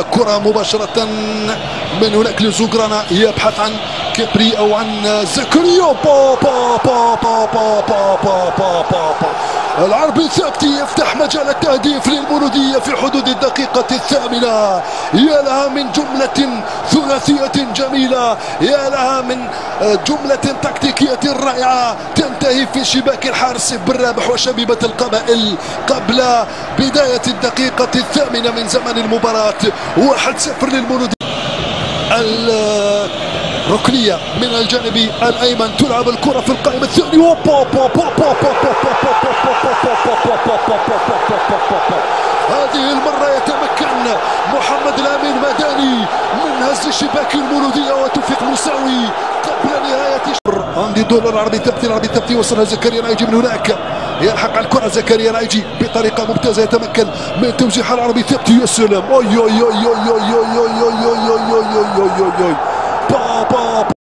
كرة مباشرة من هناك لزوغرانا يبحث عن كبري او عن زكريا. العربي ثابتي يفتح مجال التهديف للمولودية في حدود الدقيقة الثامنة. يا لها من جملة ثلاثية جميلة، يا لها من جملة تكتيكية رائعة تنتهي في شباك الحارس بالرابح وشبيبة القبائل قبل بداية الدقيقة الثامنة من زمن المباراة. 1-0 للمولودية. ركنية من الجانب الأيمن، تلعب الكرة في القائم الثاني. هذه المرة يتمكن محمد الأمين مداني من هز شباك المولودية وتوفيق مساوي قبل نهاية عندي دور العربي ثابتي وصلها زكريا نايجي من هناك، يلحق على الكرة زكريا نايجي بطريقة ممتازة، يتمكن من توزيع العربي ثابتي. يا سلام،